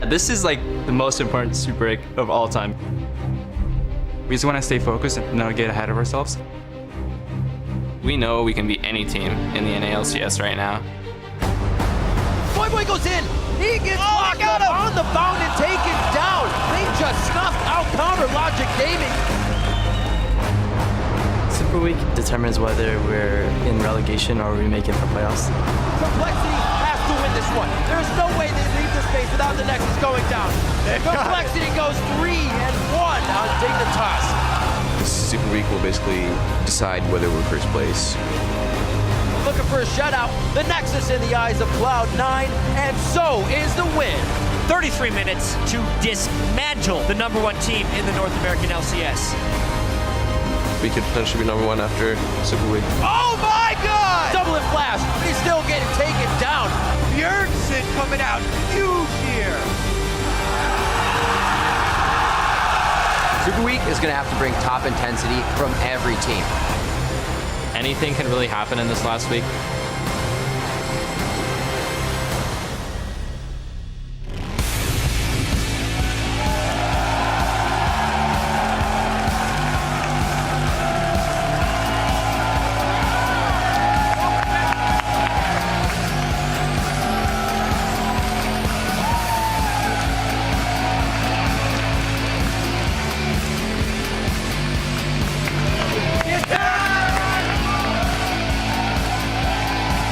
This is like the most important Super break of all time. We just want to stay focused and not get ahead of ourselves. We know we can beat any team in the LCS right now. Boy goes in. He gets locked up on the bound and taken down. They just snuffed out Counter Logic Gaming. Super Week determines whether we're in relegation or we make it for playoffs. Complexity has to win this one. There's no way they leave this space without the Nexus going down. Complexity goes 3-1 on Dignitas. Super Week will basically decide whether we're first place. Looking for a shutout. The Nexus in the eyes of Cloud9, and so is the win. 33 minutes to dismantle the #1 team in the North American LCS. We could potentially be #1 after Super Week. Oh my God! Double and flash. He's still getting taken down. Björnson coming out huge here. Super Week is going to have to bring top intensity from every team. Anything can really happen in this last week.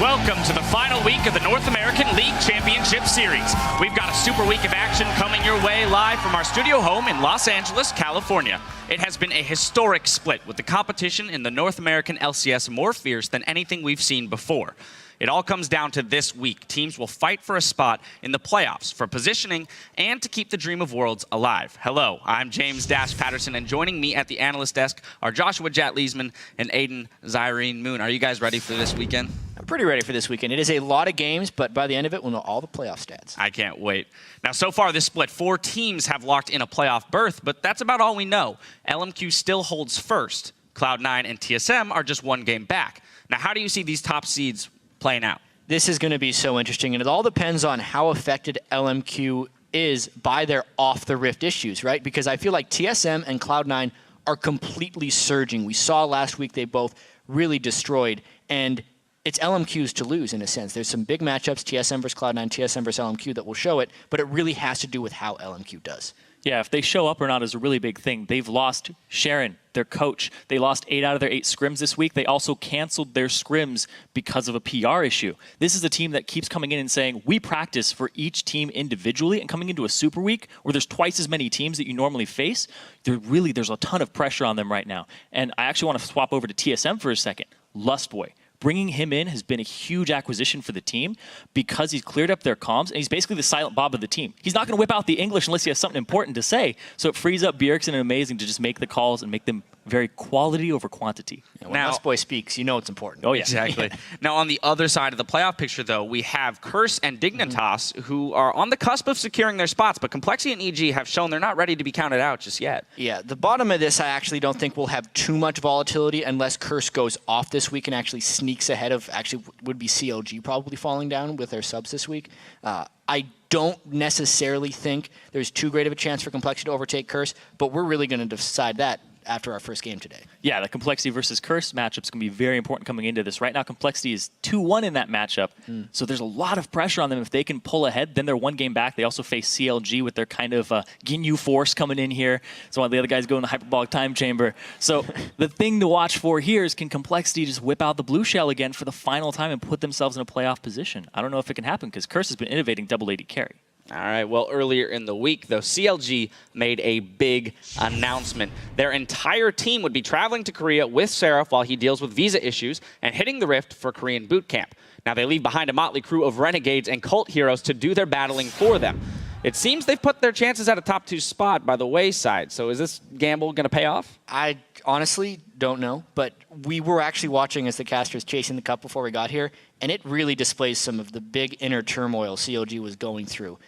Welcome to the final week of the North American League Championship Series. We've got a super week of action coming your way live from our studio home in Los Angeles, California. It has been a historic split, with the competition in the North American LCS more fierce than anything we've seen before. It all comes down to this week. Teams will fight for a spot in the playoffs, for positioning, and to keep the dream of worlds alive. Hello, I'm James Dash Patterson, and joining me at the analyst desk are Joshua Jat-Leesman and Aiden Zyrene Moon. Are you guys ready for this weekend? I'm pretty ready for this weekend. It is a lot of games, but by the end of it, we'll know all the playoff stats. I can't wait. Now, so far this split, 4 teams have locked in a playoff berth, but that's about all we know. LMQ still holds first. Cloud9 and TSM are just 1 game back. Now, how do you see these top seeds playing out? This is going to be so interesting, and it all depends on how affected LMQ is by their off-the-rift issues, right? Because I feel like TSM and Cloud9 are completely surging. We saw last week they both really destroyed, and it's LMQ's to lose in a sense. There's some big matchups, TSM versus Cloud9, TSM versus LMQ, that will show it, but it really has to do with how LMQ does. Yeah, if they show up or not is a really big thing. They've lost Sharon, their coach. They lost 8 out of their 8 scrims this week. They also canceled their scrims because of a PR issue. This is a team that keeps coming in and saying, we practice for each team individually, and coming into a super week where there's twice as many teams that you normally face, there's a ton of pressure on them right now. And I actually want to swap over to TSM for a second. Lustboy. Bringing him in has been a huge acquisition for the team because he's cleared up their comms, and he's basically the silent Bob of the team. He's not going to whip out the English unless he has something important to say. So it frees up Bjergsen and Amazing to just make the calls and make them very quality over quantity. Yeah, when Lustboy speaks, you know it's important. Oh, yeah. Exactly. Now, on the other side of the playoff picture, though, we have Curse and Dignitas, who are on the cusp of securing their spots, but Complexity and EG have shown they're not ready to be counted out just yet. Yeah, the bottom of this I actually don't think will have too much volatility unless Curse goes off this week and actually sneaks ahead of, actually would be CLG probably falling down with their subs this week. I don't necessarily think there's too great of a chance for Complexity to overtake Curse, but we're really going to decide that after our first game today. Yeah, the Complexity versus Curse matchup's going to be very important coming into this. Right now, Complexity is 2-1 in that matchup, so there's a lot of pressure on them. If they can pull ahead, then they're 1 game back. They also face CLG with their kind of Ginyu Force coming in here. So while the other guys go in the Hyperbolic Time Chamber. So the thing to watch for here is, can Complexity just whip out the blue shell again for the final time and put themselves in a playoff position? I don't know if it can happen because Curse has been innovating double AD carry. All right, well, earlier in the week, though, CLG made a big announcement. Their entire team would be traveling to Korea with Seraph while he deals with visa issues and hitting the Rift for Korean boot camp. Now, they leave behind a motley crew of renegades and cult heroes to do their battling for them. It seems they've put their chances at a top 2 spot by the wayside. So is this gamble going to pay off? I honestly don't know, but we were actually watching as the casters chasing the cup before we got here, and it really displays some of the big inner turmoil CLG was going through.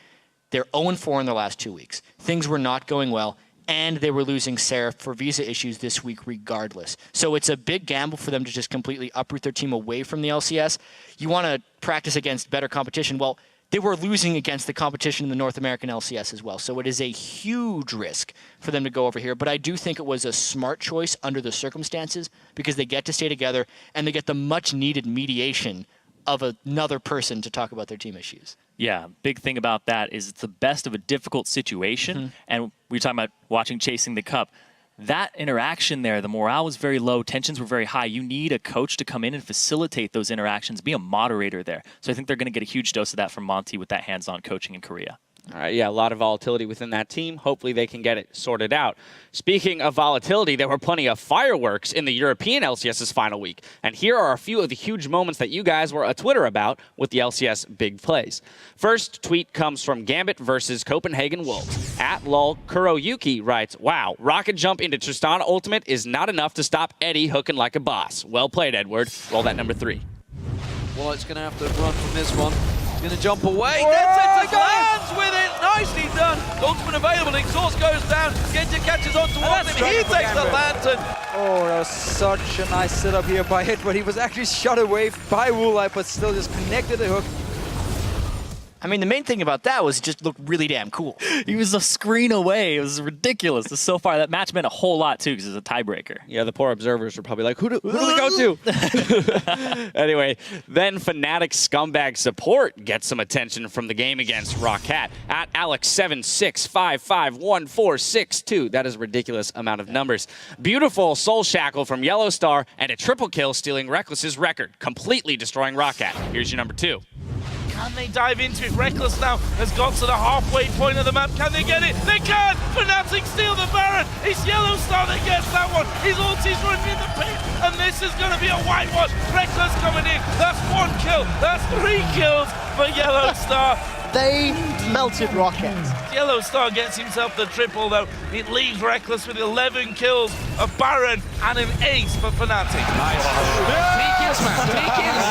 They're 0-4 in their last 2 weeks. Things were not going well, and they were losing Seraph for visa issues this week regardless. So it's a big gamble for them to just completely uproot their team away from the LCS. You want to practice against better competition. Well, they were losing against the competition in the North American LCS as well. So it is a huge risk for them to go over here. But I do think it was a smart choice under the circumstances because they get to stay together and they get the much needed mediation of another person to talk about their team issues. Yeah, big thing about that is it's the best of a difficult situation. And we were talking about watching Chasing the Cup. That interaction there, the morale was very low, tensions were very high. You need a coach to come in and facilitate those interactions, be a moderator there. So I think they're going to get a huge dose of that from Monty with that hands-on coaching in Korea. All right, yeah, a lot of volatility within that team. Hopefully they can get it sorted out. Speaking of volatility, there were plenty of fireworks in the European LCS's final week. And here are a few of the huge moments that you guys were a Twitter about with the LCS big plays. First tweet comes from Gambit versus Copenhagen Wolves. At lol, Kuroyuki writes, wow, rocket jump into Tristana Ultimate is not enough to stop Eddie hooking like a boss. Well played, Edward. Roll that number 3. Well, it's going to have to run from this one. He's going to jump away. Dead Center lands with it. Nicely done. Ultimate available. Exhaust goes down. Genji catches on towards him. He takes the lantern. Oh, that was such a nice setup here by Edward. He was actually shot away by Woolite, but still just connected the hook. I mean, the main thing about that was it just looked really damn cool. He was a screen away. It was ridiculous. So far, that match meant a whole lot, too, because it's a tiebreaker. Yeah, the poor observers were probably like, who do we go to? Anyway, then Fnatic Scumbag Support gets some attention from the game against Roccat. At Alex76551462. That is a ridiculous amount of numbers. Beautiful Soul Shackle from Yellow Star and a triple kill stealing Reckless's record, completely destroying Roccat. Here's your number 2. Can they dive into it? Reckless now has got to the halfway point of the map. Can they get it? They can! Fnatic steal the Baron. It's Yellow Star that gets that one. His ulti's running in the paint, and this is going to be a whitewash. Reckless coming in. That's 1 kill. That's 3 kills for Yellow Star. They melted Rocket. Yellow Star gets himself the triple, though. It leaves Reckless with 11 kills, a Baron, and an ace for Fnatic. Nice. 3 kills, man. 3 kills.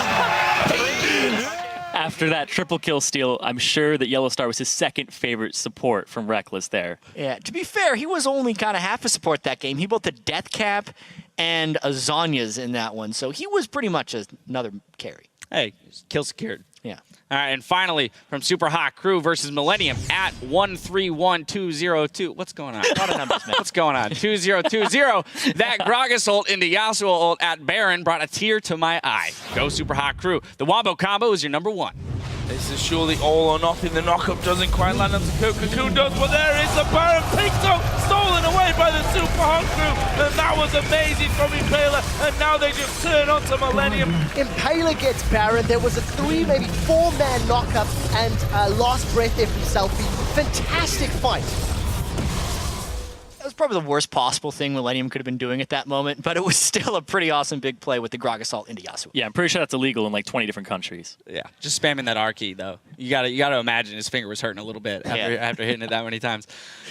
After that triple kill steal, I'm sure that Yellow Star was his second favorite support from Reckless there. Yeah, to be fair, he was only kind of half a support that game. He built a Death Cap and a Zonya's in that one, so he was pretty much another carry. Hey, kill secured. Yeah. All right, and finally, from Super Hot Crew versus Millennium at 131202. What's going on? A lot of numbers, man. What's going on? 2020. That Gragas ult into Yasuo ult at Baron brought a tear to my eye. Go Super Hot Crew. The Wombo combo is your number 1. This is surely all or nothing. The knockup doesn't quite land onto Cocoon does, but there is the Baron picked up, stolen away by the Super Hot Crew, and that was amazing from Impaler, and now they just turn onto Millennium. Impaler gets Baron. There was a 3, maybe 4-man knockup and last breath there from Selfie. Fantastic fight. That was probably the worst possible thing Millennium could have been doing at that moment, but it was still a pretty awesome big play with the Gragas ult into Yasuo. Yeah, I'm pretty sure that's illegal in like 20 different countries. Yeah, just spamming that R key, though. You gotta imagine his finger was hurting a little bit after hitting it that many times.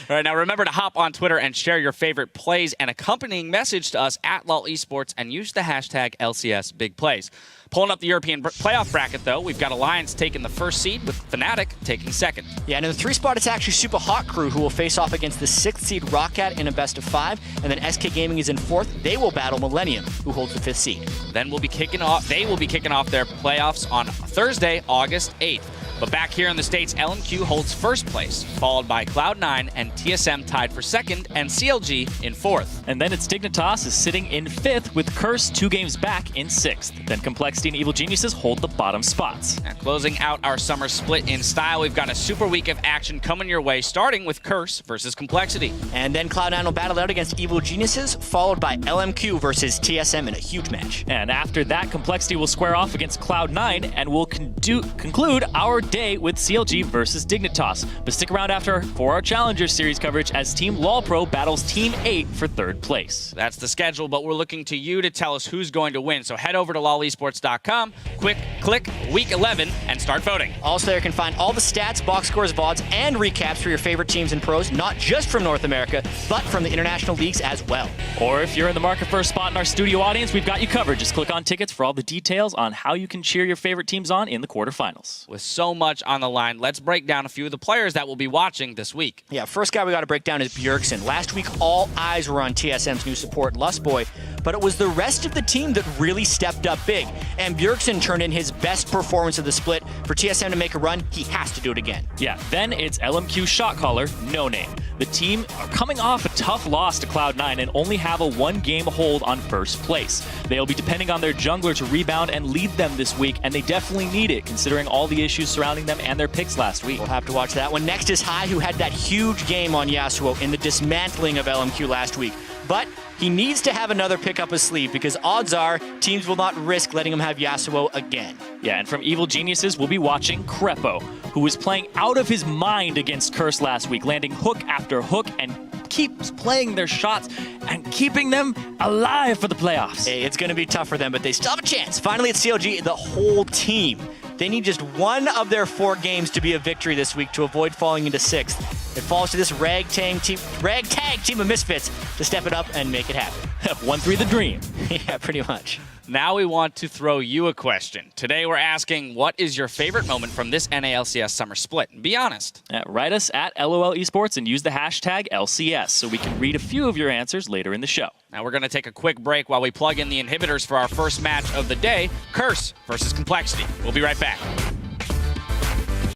All right, now remember to hop on Twitter and share your favorite plays and accompanying message to us at LOL Esports and use the hashtag LCS Big Plays. Pulling up the European playoff bracket, though, we've got Alliance taking the first seed with Fnatic taking second. Yeah, and in the 3 spot, it's actually Super Hot Crew who will face off against the 6th seed Roccat in a best of 5, and then SK Gaming is in 4th. They will battle Millennium, who holds the 5th seed. Then we'll be kicking off. They will be kicking off their playoffs on Thursday, August 8th. But back here in the States, LMQ holds first place, followed by Cloud9 and TSM tied for second, and CLG in 4th. And then it's Dignitas is sitting in 5th with Curse 2 games back in 6th. Then Complexity and Evil Geniuses hold the bottom spots. Now, closing out our summer split in style, we've got a super week of action coming your way, starting with Curse versus Complexity. And then Cloud9 will battle out against Evil Geniuses, followed by LMQ versus TSM in a huge match. And after that, Complexity will square off against Cloud9 and will conclude our day with CLG versus Dignitas. But stick around after for our Challenger Series coverage as Team LOLPro battles Team 8 for 3rd place. That's the schedule, but we're looking to you to tell us who's going to win. So head over to lolesports.com, click Week 11, and start voting. Also, there you can find all the stats, box scores, VODs, and recaps for your favorite teams and pros, not just from North America, but from the international leagues as well. Or if you're in the market for a spot in our studio audience, we've got you covered. Just click on tickets for all the details on how you can cheer your favorite teams on in the quarterfinals. With so much on the line, let's break down a few of the players that will be watching this week. Yeah, first guy we got to break down is Bjergsen. Last week, all eyes were on TSM's new support, Lustboy, but it was the rest of the team that really stepped up big. And Bjergsen turned in his best performance of the split. For TSM to make a run, he has to do it again. Yeah, then it's LMQ shot caller, No Name. The team are coming off a tough loss to Cloud9 and only have a 1-game hold on first place. They'll be depending on their jungler to rebound and lead them this week, and they definitely need it considering all the issues surrounding them and their picks last week. We'll have to watch that one. Next is Hai, who had that huge game on Yasuo in the dismantling of LMQ last week. But he needs to have another pick up his sleeve because odds are teams will not risk letting him have Yasuo again. Yeah, and from Evil Geniuses, we'll be watching Crepo, who was playing out of his mind against Curse last week, landing hook after hook and keeps playing their shots and keeping them alive for the playoffs. Hey, it's going to be tough for them, but they still have a chance. Finally, at CLG, the whole team. They need just one of their 4 games to be a victory this week to avoid falling into 6th. It falls to this ragtag team of misfits to step it up and make it happen. 1-3 the dream. Yeah, pretty much. Now we want to throw you a question. Today we're asking, what is your favorite moment from this NALCS summer split? Be honest. Write us at LOL Esports and use the hashtag LCS so we can read a few of your answers later in the show. Now we're going to take a quick break while we plug in the inhibitors for our first match of the day, Curse versus Complexity. We'll be right back.